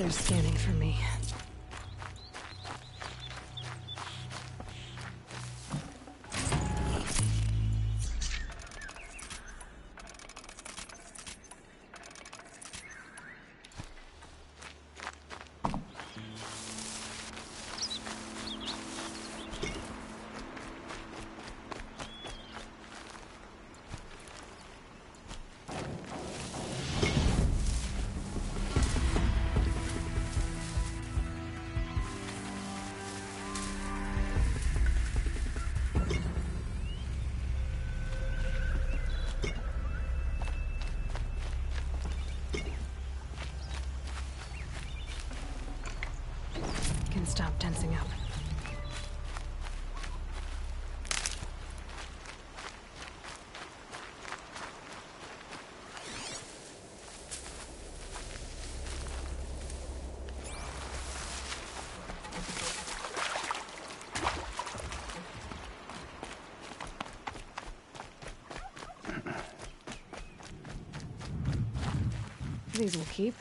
They're scanning for me. Stop tensing up. These will keep.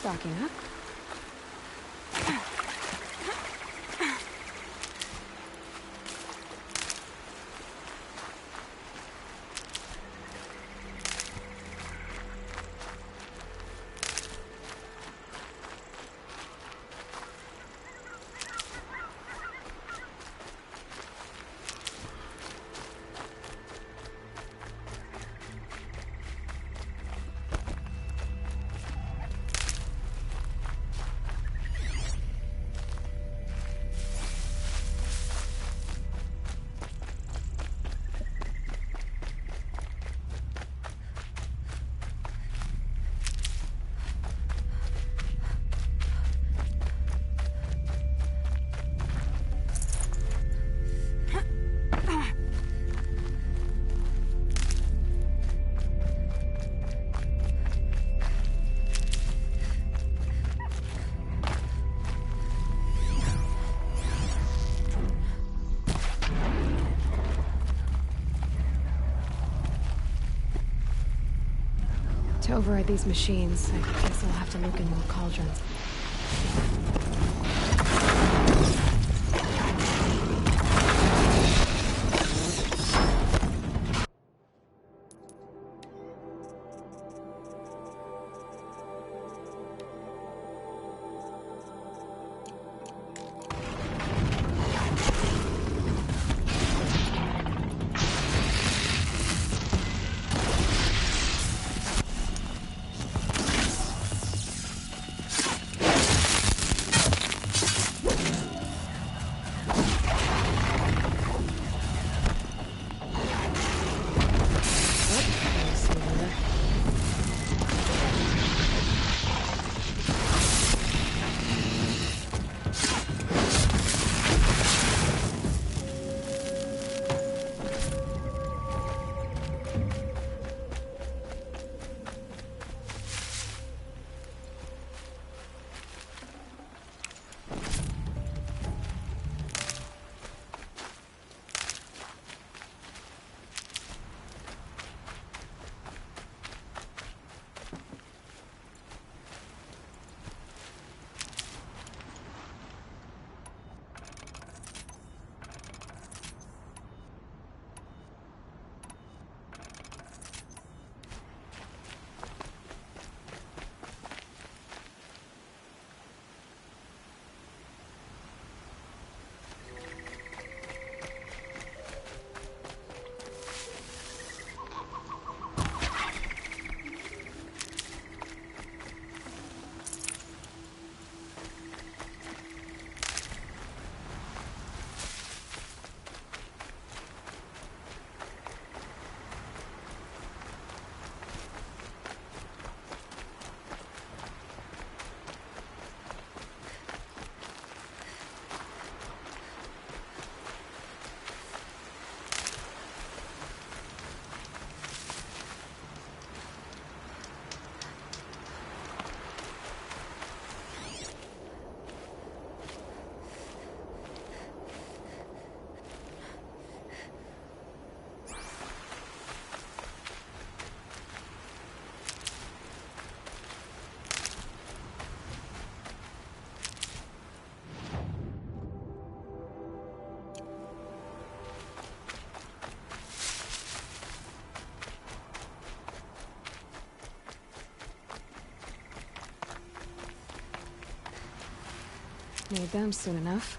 Stocking up. To override these machines, I guess I'll have to look in more cauldrons. Need them soon enough.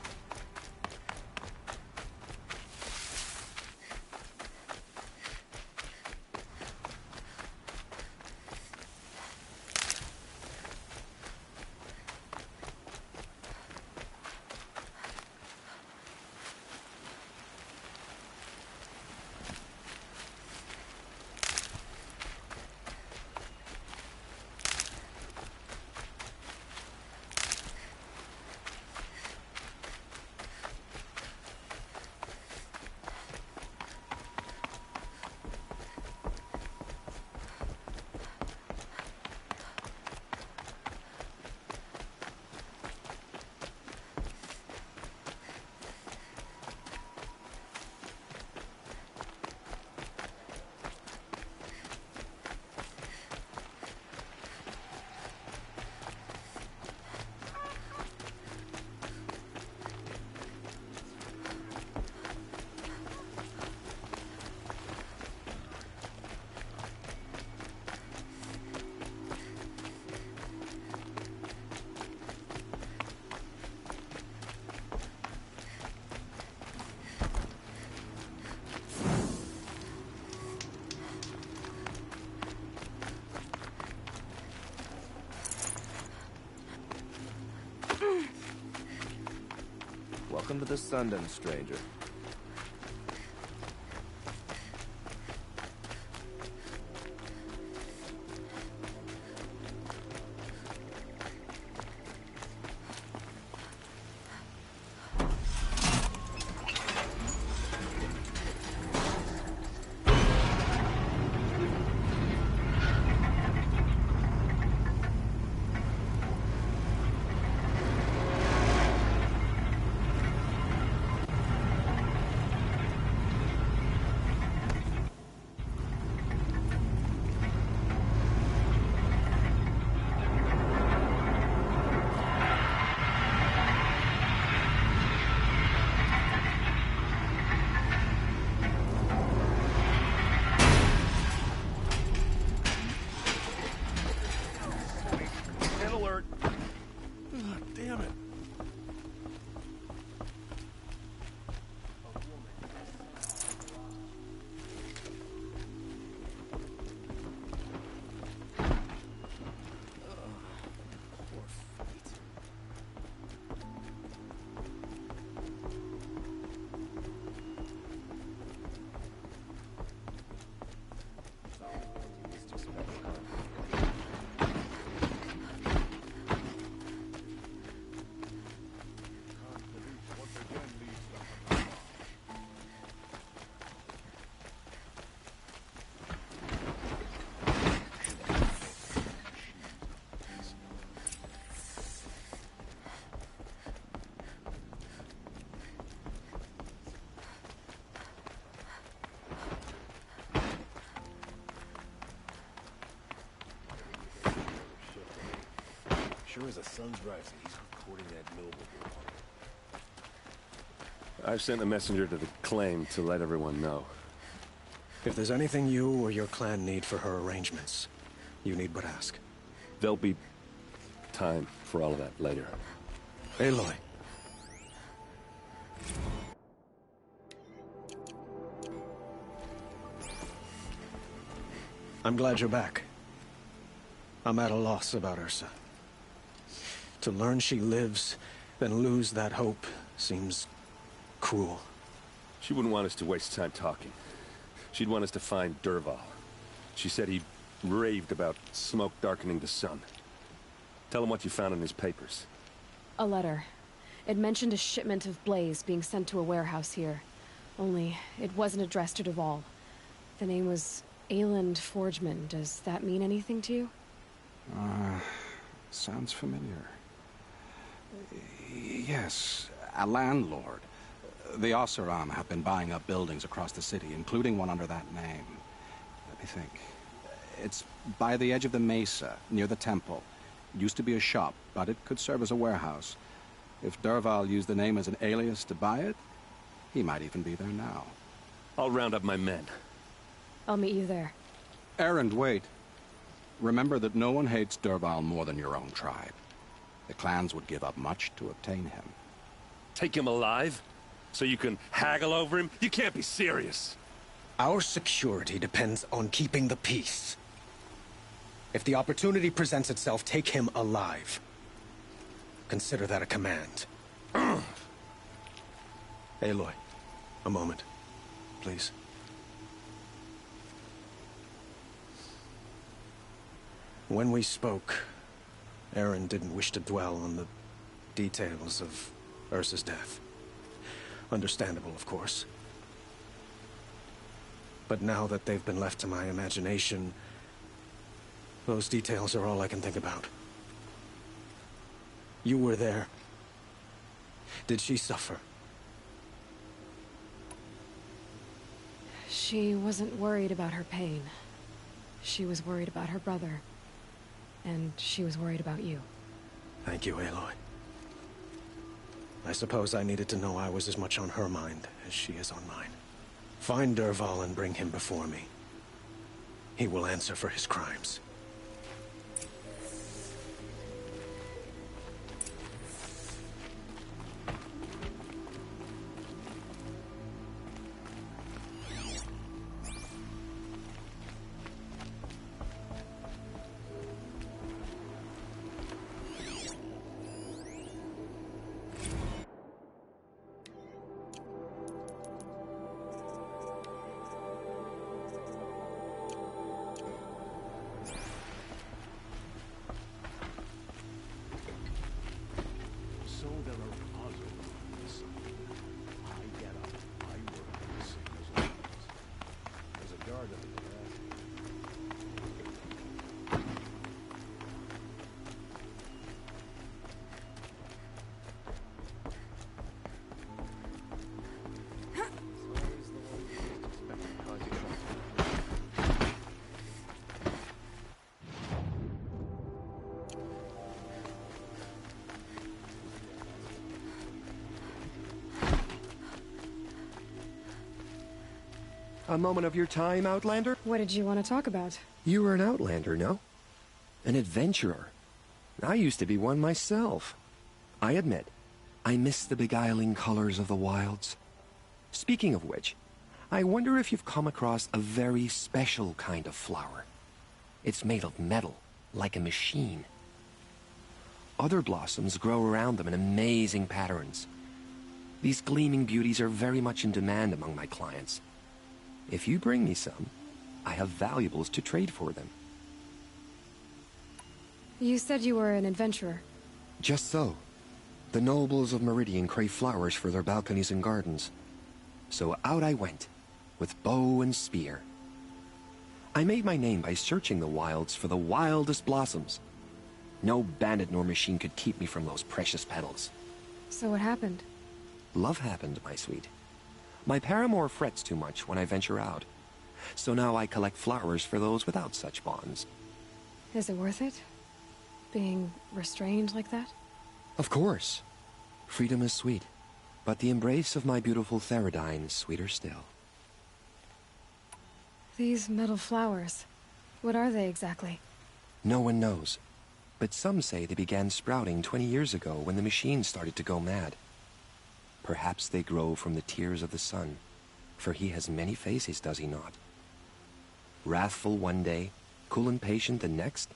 Welcome to the Sundance, stranger. Sure as the sun's rising, he's recording that noble boy. I've sent a messenger to the claim to let everyone know. If there's anything you or your clan need for her arrangements, you need but ask. There'll be time for all of that later. Aloy. I'm glad you're back. I'm at a loss about Ursa. To learn she lives, then lose that hope, seems cruel. She wouldn't want us to waste time talking. She'd want us to find Dervahl. She said he raved about smoke darkening the sun. Tell him what you found in his papers. A letter. It mentioned a shipment of blaze being sent to a warehouse here. Only, it wasn't addressed to Dervahl. The name was Ayland Forgeman. Does that mean anything to you? Sounds familiar. Yes, a landlord. The Oseram have been buying up buildings across the city, including one under that name. Let me think. It's by the edge of the mesa, near the temple. Used to be a shop, but it could serve as a warehouse. If Dervahl used the name as an alias to buy it, he might even be there now. I'll round up my men. I'll meet you there. Erend, wait. Remember that no one hates Dervahl more than your own tribe. The clans would give up much to obtain him. Take him alive? So you can haggle over him? You can't be serious. Our security depends on keeping the peace. If the opportunity presents itself, take him alive. Consider that a command. Aloy, a moment, please. When we spoke, Eren didn't wish to dwell on the details of Ursa's death. Understandable, of course. But now that they've been left to my imagination, those details are all I can think about. You were there. Did she suffer? She wasn't worried about her pain. She was worried about her brother. And she was worried about you. Thank you, Aloy. I suppose I needed to know I was as much on her mind as she is on mine. Find Dervahl and bring him before me. He will answer for his crimes. So there are puzzles on this. I get up, I work, the same as always. There's a guard up there. A moment of your time, Outlander? What did you want to talk about? You were an Outlander, no? An adventurer. I used to be one myself. I admit, I miss the beguiling colors of the wilds. Speaking of which, I wonder if you've come across a very special kind of flower. It's made of metal, like a machine. Other blossoms grow around them in amazing patterns. These gleaming beauties are very much in demand among my clients. If you bring me some, I have valuables to trade for them. You said you were an adventurer. Just so. The nobles of Meridian crave flowers for their balconies and gardens. So out I went, with bow and spear. I made my name by searching the wilds for the wildest blossoms. No bandit nor machine could keep me from those precious petals. So what happened? Love happened, my sweet. My paramour frets too much when I venture out. So now I collect flowers for those without such bonds. Is it worth it? Being restrained like that? Of course. Freedom is sweet. But the embrace of my beautiful Theradine is sweeter still. These metal flowers. What are they exactly? No one knows. But some say they began sprouting 20 years ago when the machine started to go mad. Perhaps they grow from the tears of the sun, for he has many faces, does he not? Wrathful one day, cool and patient the next.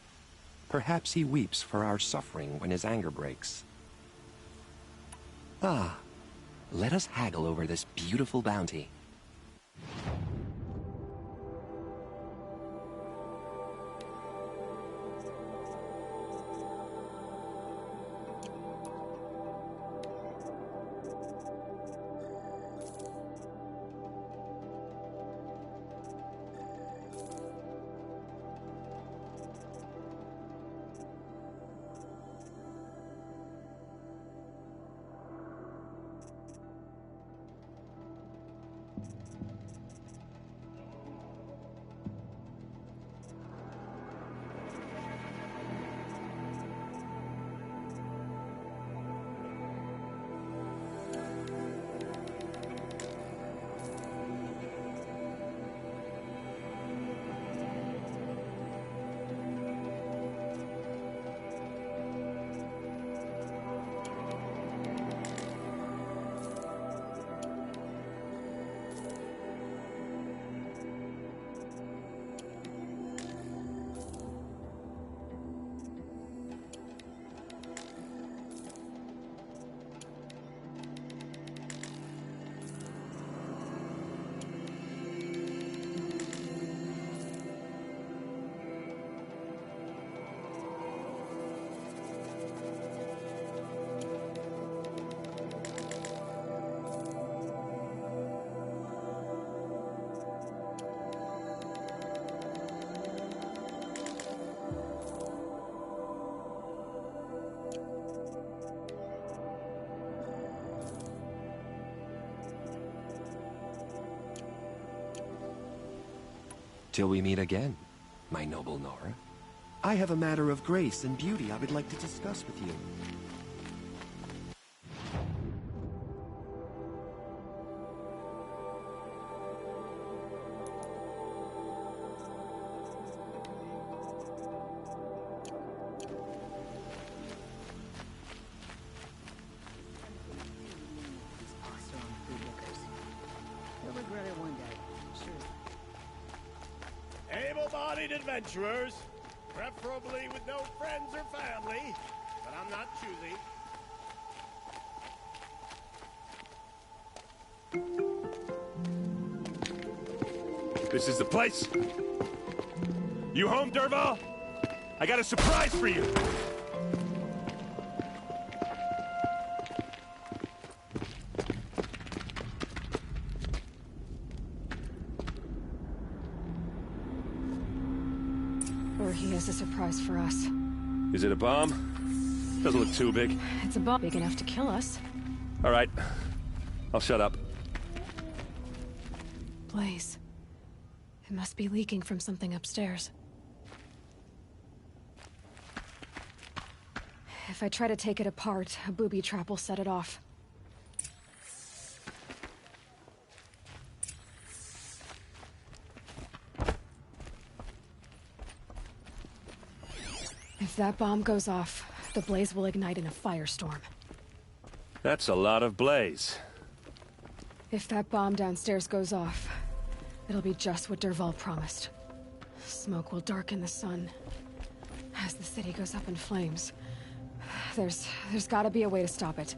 Perhaps he weeps for our suffering when his anger breaks. Ah, let us haggle over this beautiful bounty. Till we meet again, my noble Nora. I have a matter of grace and beauty I would like to discuss with you. Able-bodied adventurers, preferably with no friends or family, but I'm not choosy. This is the place? You home, Dervahl? I got a surprise for you! Or he has a surprise for us. Is it a bomb? Doesn't look too big. It's a bomb big enough to kill us. All right. I'll shut up. Blaze. It must be leaking from something upstairs. If I try to take it apart, a booby trap will set it off. If that bomb goes off, the blaze will ignite in a firestorm. That's a lot of blaze. If that bomb downstairs goes off, it'll be just what Dervahl promised. Smoke will darken the sun. As the city goes up in flames, there's gotta be a way to stop it.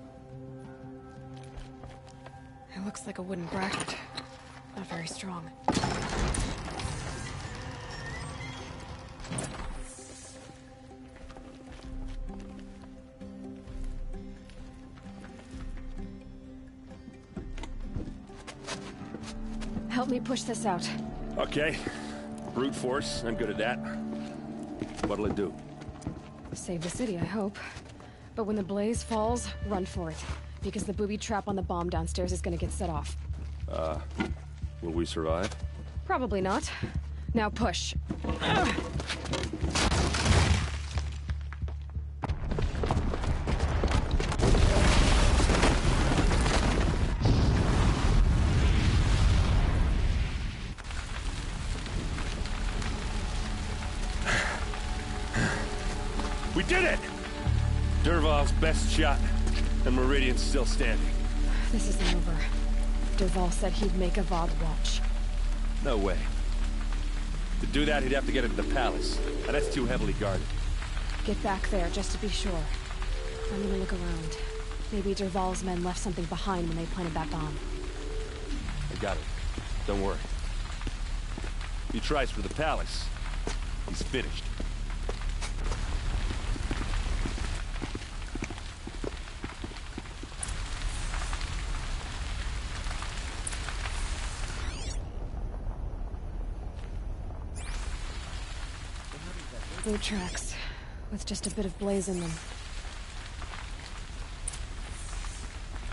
It looks like a wooden bracket. Not very strong. Help me push this out. Okay. Brute force, I'm good at that. What'll it do? Save the city, I hope. But when the blaze falls, run for it. Because the booby trap on the bomb downstairs is gonna get set off. Will we survive? Probably not. Now push. We did it! Dervahl's best shot, and Meridian's still standing. This isn't over. Dervahl said he'd make Avad watch. No way. To do that, he'd have to get into the palace, and that's too heavily guarded. Get back there, just to be sure. I'm gonna look around. Maybe Dervahl's men left something behind when they planted that bomb. I got it. Don't worry. If he tries for the palace, he's finished. Boot tracks, with just a bit of blaze in them.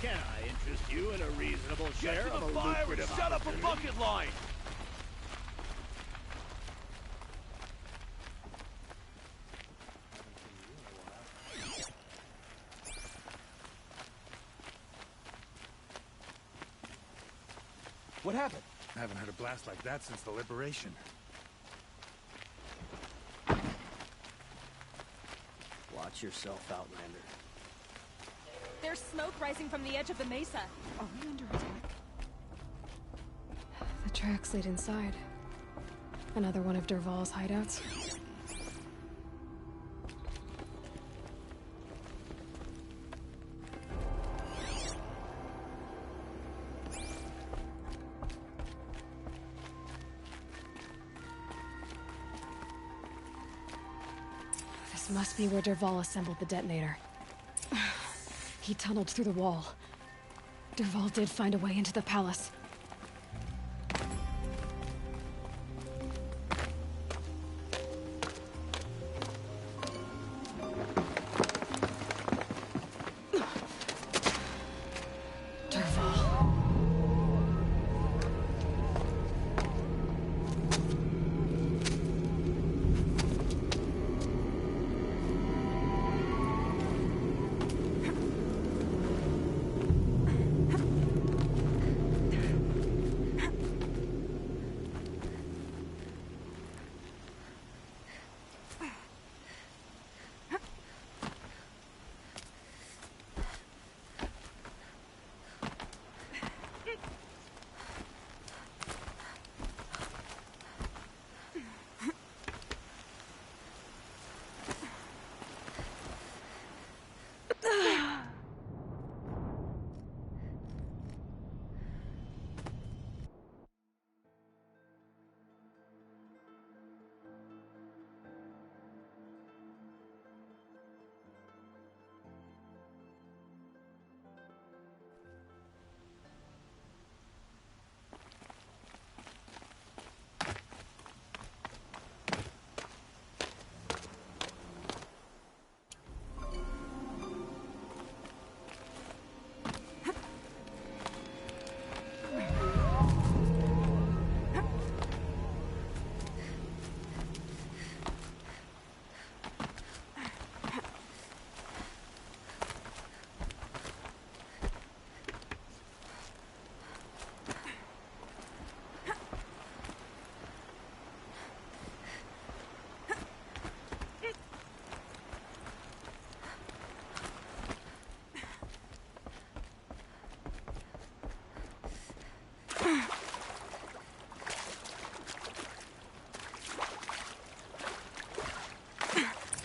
Can I interest you in a reasonable share of a lucrative Shut up a opportunity? bucket line! What happened? I haven't heard a blast like that since the liberation. Watch yourself, Outlander. There's smoke rising from the edge of the mesa. Are we under attack? The tracks lead inside. Another one of Dervahl's hideouts. This must be where Dervahl assembled the detonator. He tunneled through the wall. Dervahl did find a way into the palace. Dervahl.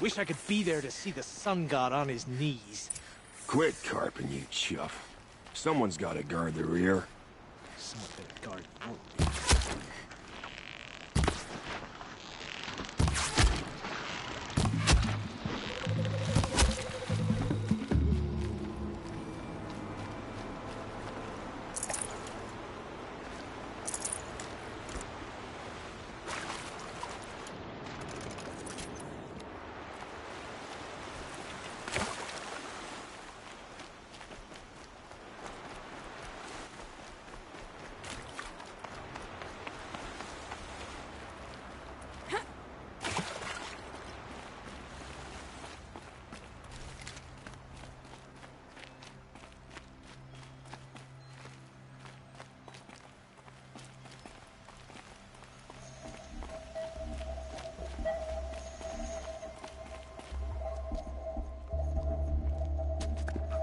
Wish I could be there to see the sun god on his knees. Quit carping, you chuff. Someone's gotta guard the rear. Someone better guard your rear.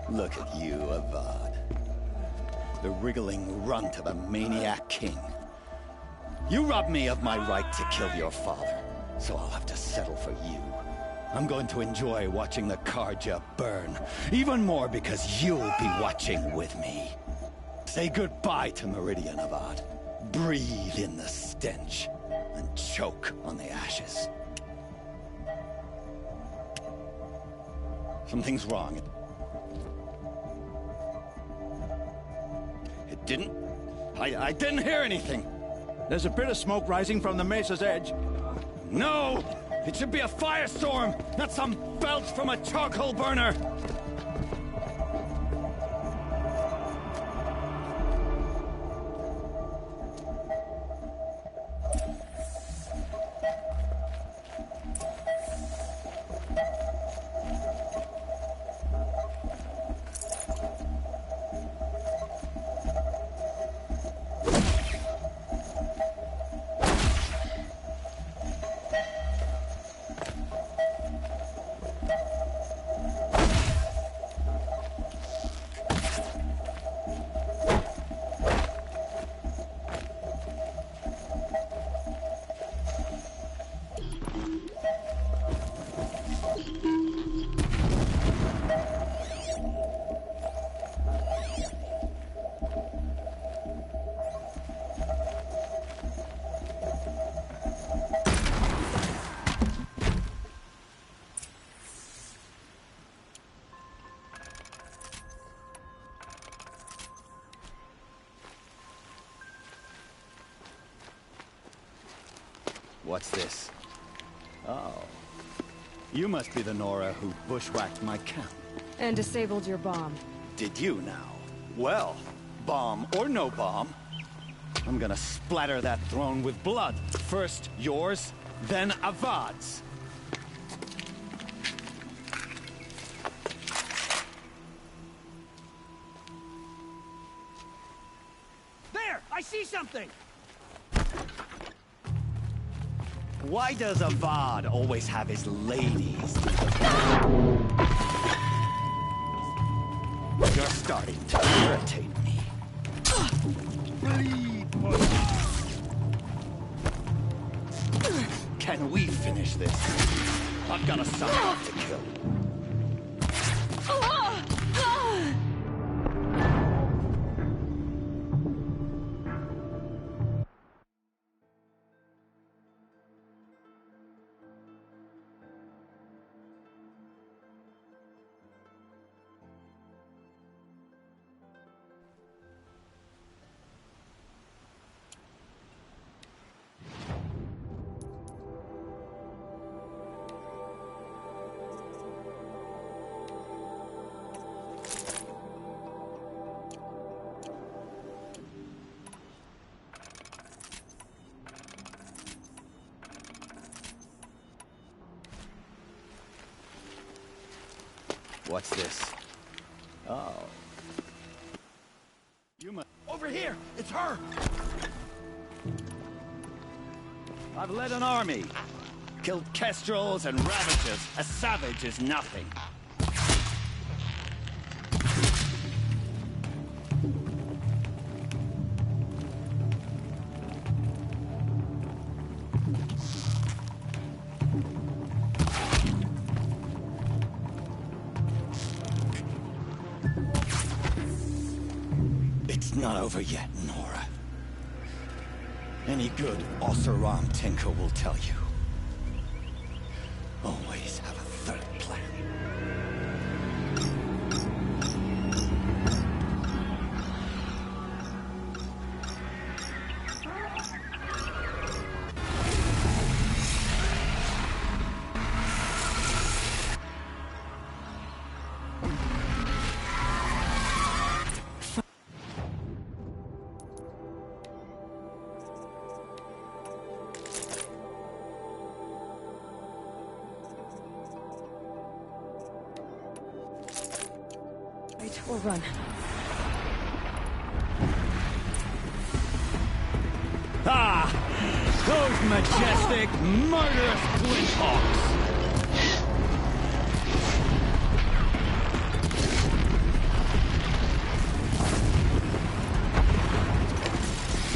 Look at you, Avad. The wriggling runt of a maniac king. You robbed me of my right to kill your father, so I'll have to settle for you. I'm going to enjoy watching the Carja burn, even more because you'll be watching with me. Say goodbye to Meridian, Avad. Breathe in the stench, and choke on the ashes. Something's wrong. It didn't... I didn't hear anything. There's a bit of smoke rising from the mesa's edge. No! It should be a firestorm, not some belch from a charcoal burner! What's this? Oh. You must be the Nora who bushwhacked my camp. And disabled your bomb. Did you now? Well, bomb or no bomb, I'm gonna splatter that throne with blood. First yours, then Avad's. There! I see something! Why does Avad always have his ladies do the... You're starting to irritate me. Can we finish this? I've got a son to kill. What's this? Oh. You must... Over here! It's her! I've led an army. Killed kestrels and ravagers. A savage is nothing. It's not over yet, Nora. Any good Oseram tinker will tell you. Always have a third plan. Or run. Ah! Those majestic, murderous Glinthawks!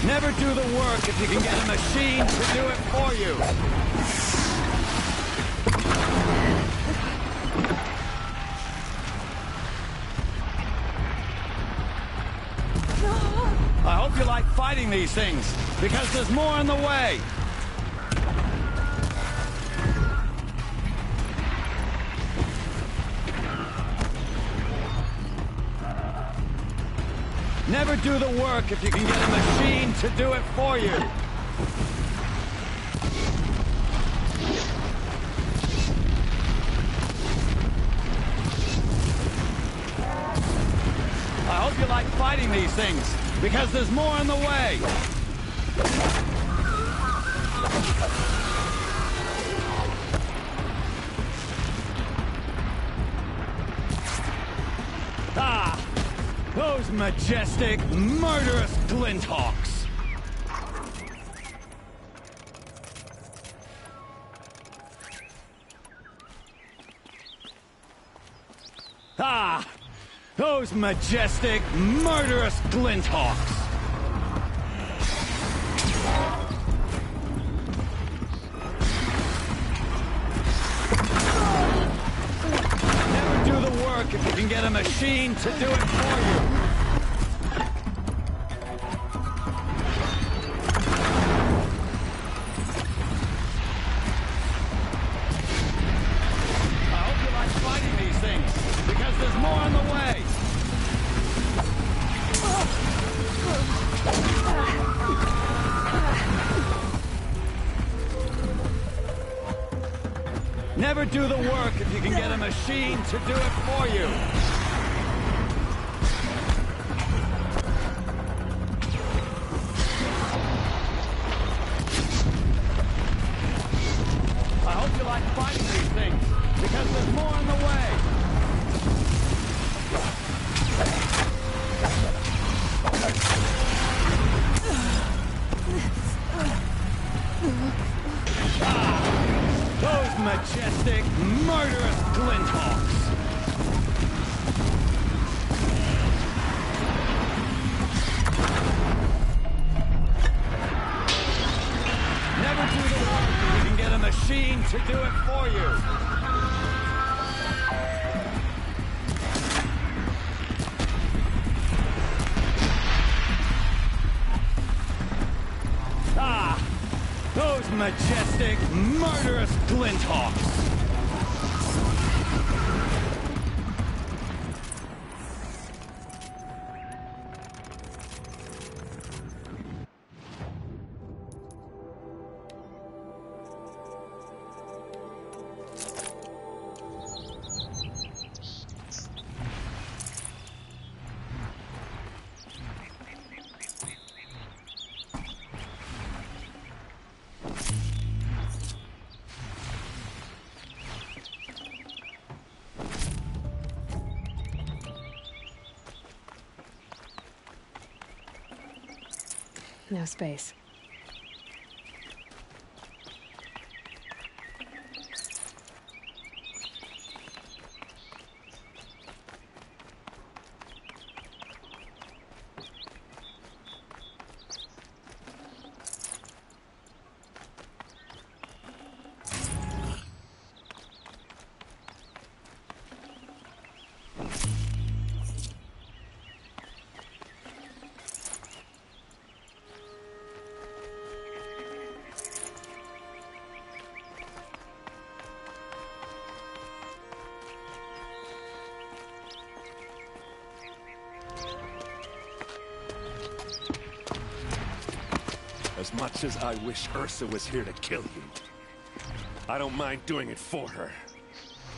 Never do the work if you can get a machine to do it for you! I hope you like fighting these things, because there's more in the way! Never do the work if you can get a machine to do it for you! I hope you like fighting these things, because there's more in the way! Ah! Those majestic, murderous Glinthawks! Ah! Those majestic, murderous Glinthawks! Never do the work if you can get a machine to do it for you! I hope you like fighting these things, because there's more in the way! Never do the work if you can get a machine to do it for you. I hope you like fighting these things, because there's more in the way. Those majestic, murderous Glinthawks! Never do the work if you can get a machine to do it for you! Ah! Those majestic, murderous Glinthawks! No space. As much as I wish Ursa was here to kill you, I don't mind doing it for her.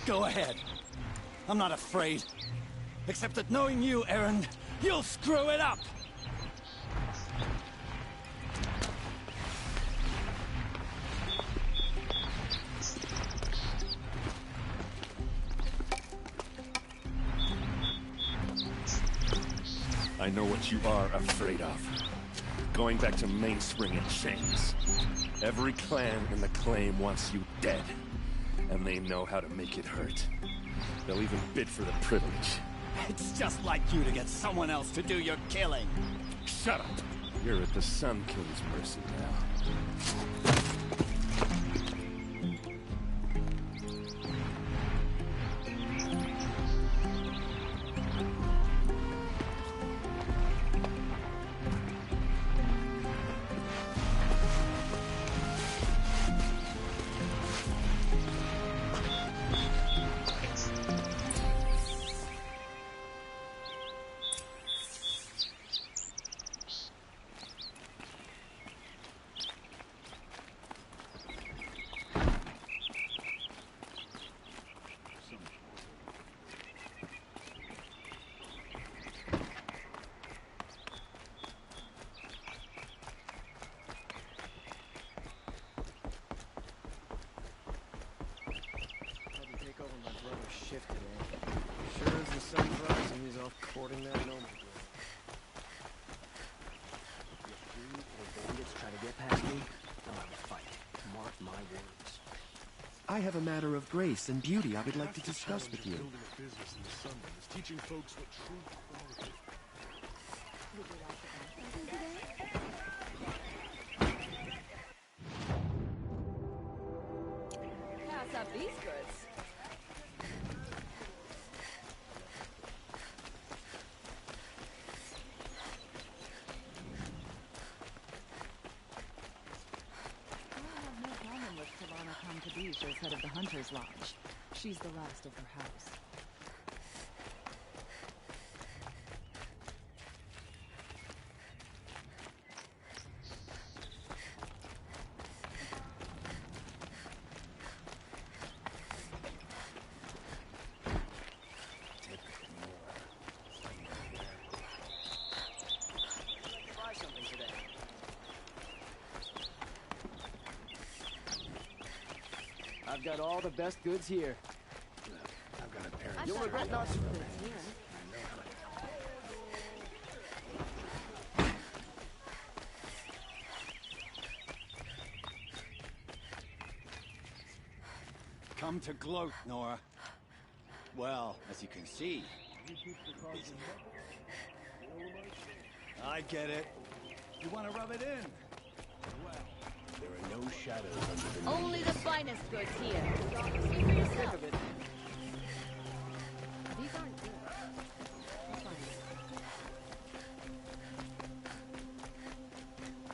Go ahead. I'm not afraid. Except that knowing you, Erend, you'll screw it up! I know what you are afraid of. Going back to Mainspring in chains. Every clan in the Claim wants you dead. And they know how to make it hurt. They'll even bid for the privilege. It's just like you to get someone else to do your killing. Shut up! You're at the Sun King's mercy now. I have a matter of grace and beauty I would like to discuss with you. Teaching folks what true Pass up these goods. As head of the Hunter's Lodge. She's the last of her house. I've got all the best goods here. I've got an errand. You'll regret not... Come to gloat, Nora. Well, as you can see, busy. I get it. You want to rub it in? Well, there are no shadows under the Only the finest goods here. See for yourself. These aren't good.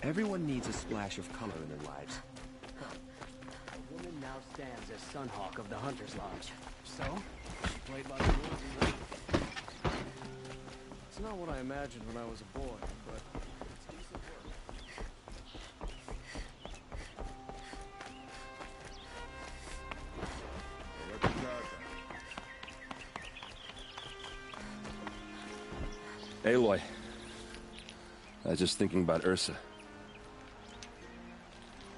Everyone needs a splash of color in their lives. A woman now stands as Sunhawk of the Hunter's Lodge. So? She played by the rules and ready. It's not what I imagined when I was a boy, but it's decent work. Let the guard down. Aloy. I was just thinking about Ursa.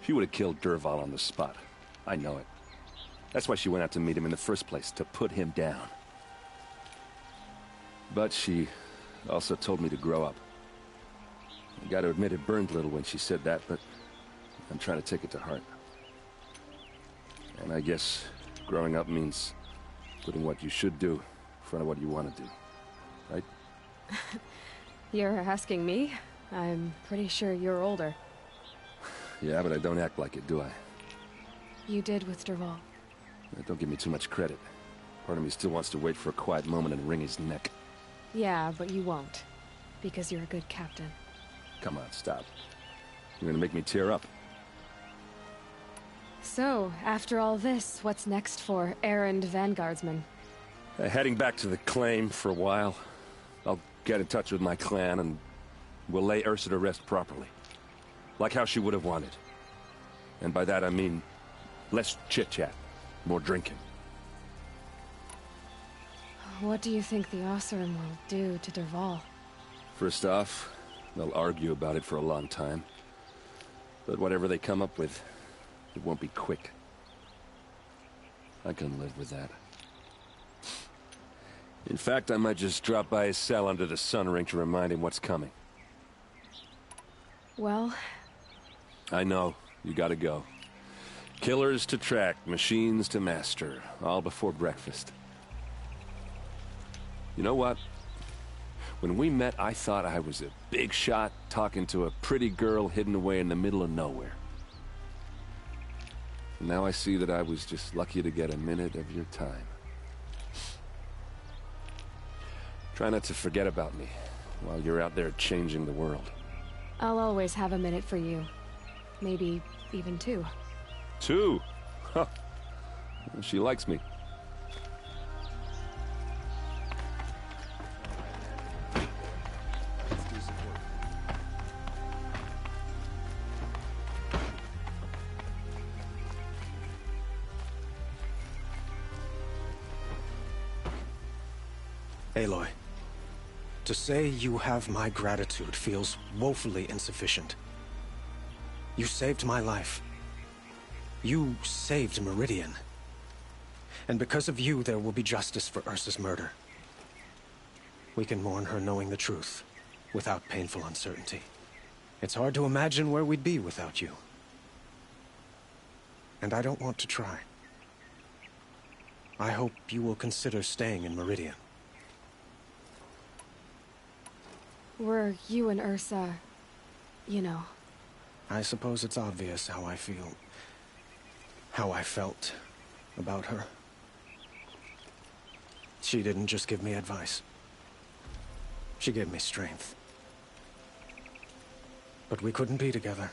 She would have killed Dervahl on the spot. I know it. That's why she went out to meet him in the first place, to put him down. But she also told me to grow up. I gotta admit it burned a little when she said that, but I'm trying to take it to heart. And I guess growing up means putting what you should do in front of what you want to do. Right? You're asking me? I'm pretty sure you're older. Yeah, but I don't act like it, do I? You did with Dervahl. Don't give me too much credit. Part of me still wants to wait for a quiet moment and wring his neck. Yeah, but you won't. Because you're a good captain. Come on, stop. You're gonna make me tear up. So, after all this, what's next for Erend Vanguardsman? Heading back to the Claim for a while. I'll get in touch with my clan and we'll lay Ursa to rest properly. Like how she would have wanted. And by that I mean less chit-chat, more drinking. What do you think the Oseram will do to Dervahl? First off, they'll argue about it for a long time. But whatever they come up with, it won't be quick. I can live with that. In fact, I might just drop by his cell under the sun ring to remind him what's coming. Well... I know. You gotta go. Killers to track, machines to master, all before breakfast. You know what? When we met, I thought I was a big shot talking to a pretty girl hidden away in the middle of nowhere. And now I see that I was just lucky to get a minute of your time. Try not to forget about me while you're out there changing the world. I'll always have a minute for you. Maybe even 2. 2? Huh. She likes me. Aloy, to say you have my gratitude feels woefully insufficient. You saved my life. You saved Meridian. And because of you, there will be justice for Ursa's murder. We can mourn her knowing the truth, without painful uncertainty. It's hard to imagine where we'd be without you. And I don't want to try. I hope you will consider staying in Meridian. Were you and Ursa... you know... I suppose it's obvious how I feel... how I felt about her. She didn't just give me advice. She gave me strength. But we couldn't be together.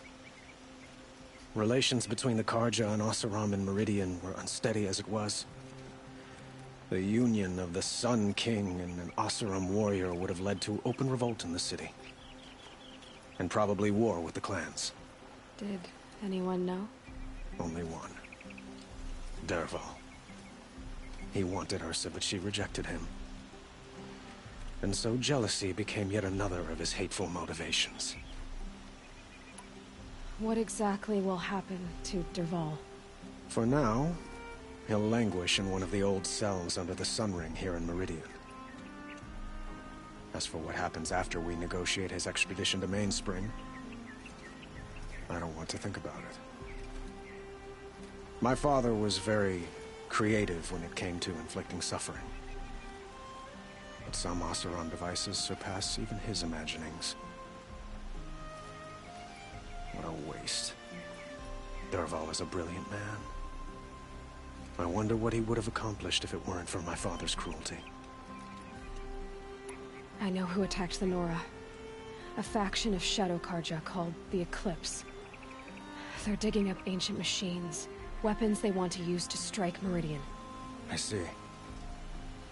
Relations between the Carja and Oseram and Meridian were unsteady as it was. The union of the Sun King and an Oseram warrior would have led to open revolt in the city. And probably war with the clans. Did anyone know? Only one. Dervahl. He wanted Ursa, but she rejected him. And so jealousy became yet another of his hateful motivations. What exactly will happen to Dervahl? For now, he'll languish in one of the old cells under the Sun Ring here in Meridian. As for what happens after we negotiate his extradition to Mainspring, I don't want to think about it. My father was very creative when it came to inflicting suffering. But some Oseram devices surpass even his imaginings. What a waste. Dervahl is a brilliant man. I wonder what he would have accomplished if it weren't for my father's cruelty. I know who attacked the Nora. A faction of Shadow Carja called the Eclipse. They're digging up ancient machines, weapons they want to use to strike Meridian. I see.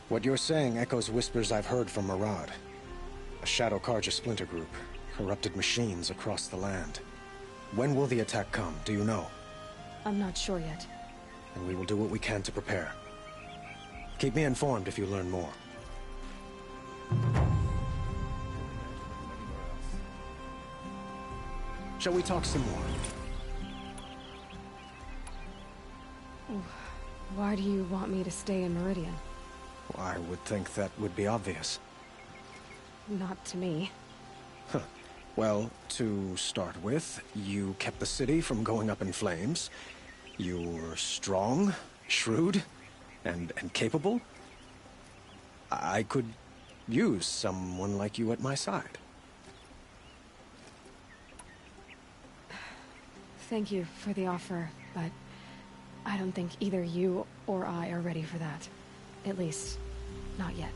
What you're saying echoes whispers I've heard from Murad. A Shadow Carja splinter group, corrupted machines across the land. When will the attack come, do you know? I'm not sure yet. And we will do what we can to prepare. Keep me informed if you learn more. Shall we talk some more? Why do you want me to stay in Meridian? I would think that would be obvious. Not to me. Huh. Well, to start with, you kept the city from going up in flames. You were strong, shrewd, and capable. I could use someone like you at my side. Thank you for the offer, but I don't think either you or I are ready for that. At least, not yet.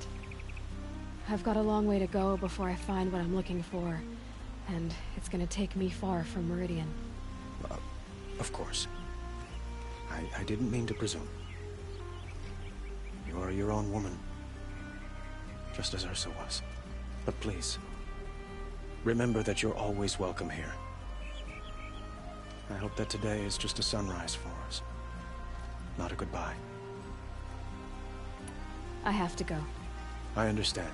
I've got a long way to go before I find what I'm looking for, and it's gonna take me far from Meridian. Of course. I didn't mean to presume. You are your own woman, just as Ursa was. But please, remember that you're always welcome here. I hope that today is just a sunrise for us. Not a goodbye. I have to go. I understand.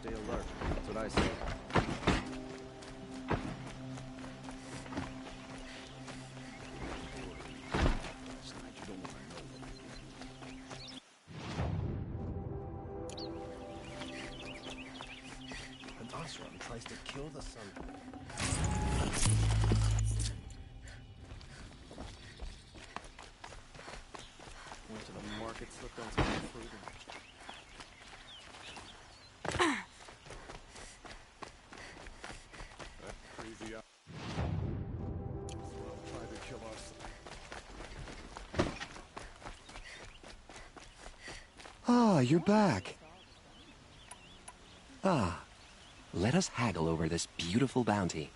Stay alert. That's what I say. An Oseram tries to kill the sun. Went to the market, slipped on some fruit. Crazy out. Try to kill us. Ah, you're back. Ah, let us haggle over this beautiful bounty.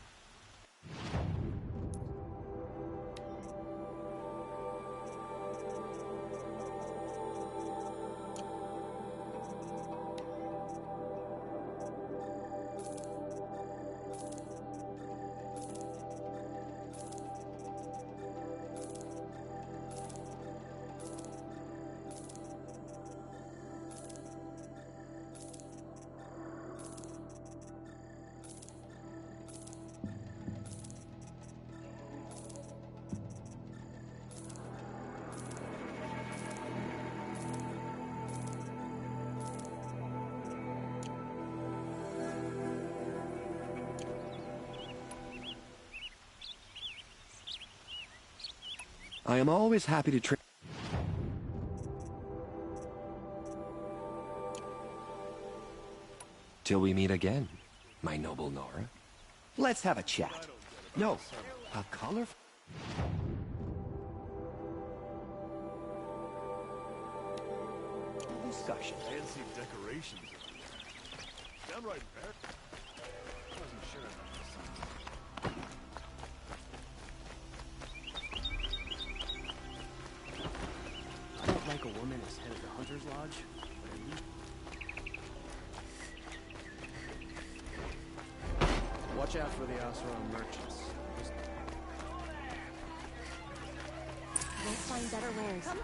I am always happy to till we meet again, my noble Nora. Let's have a chat. No, a colorful... discussion. Fancy decorations. Downright fair. Wasn't sure about this. I don't like a woman as head of the Hunter's Lodge, but at least... Watch out for the Oseram merchants. We'll find better wares. Come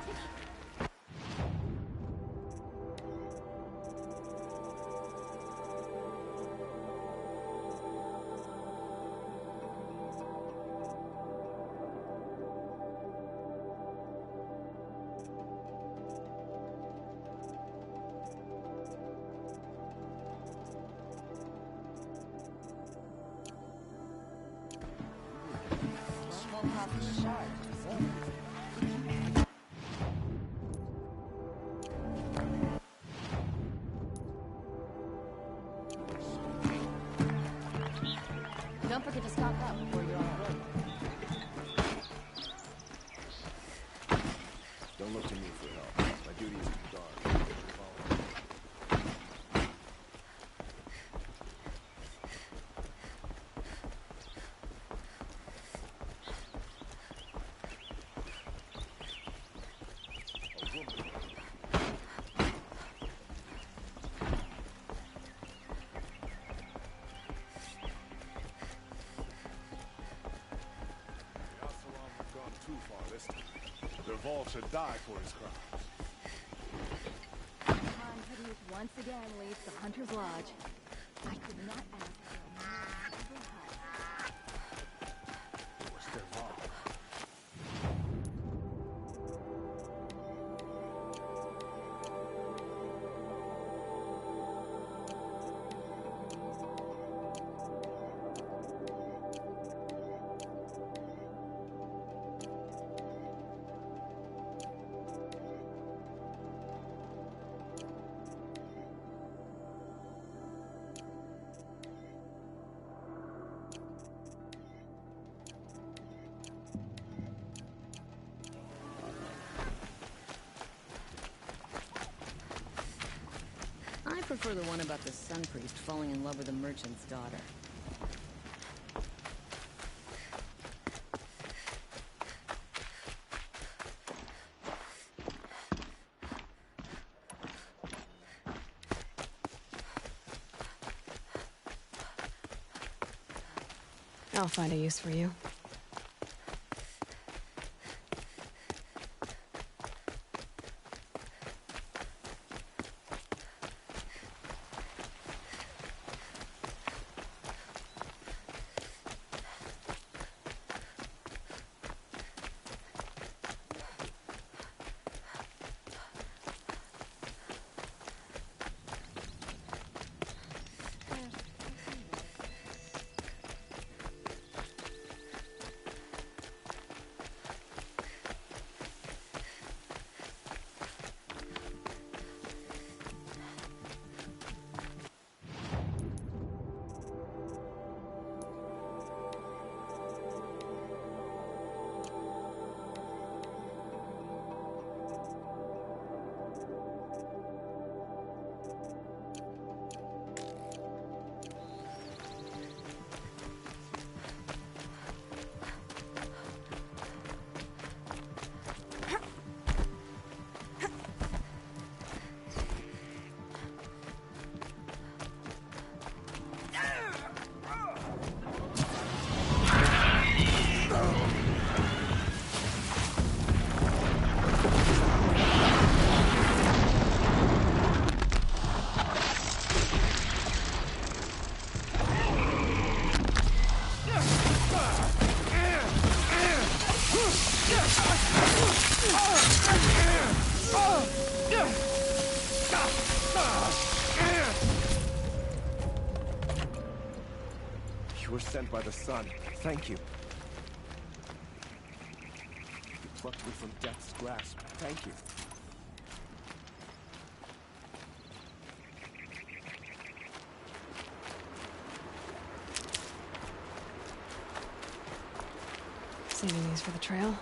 Don't forget to stock up before you're all ready. Don't look to me for help. My duty is to guard. Follow. Dervahl should die for his crimes. Khan Hadith once again leads the Hunter's Lodge. I could not ask prefer the one about the sun priest falling in love with a merchant's daughter. I'll find a use for you. You were sent by the sun. Thank you. You plucked me from death's grasp. Thank you. Saving these for the trail.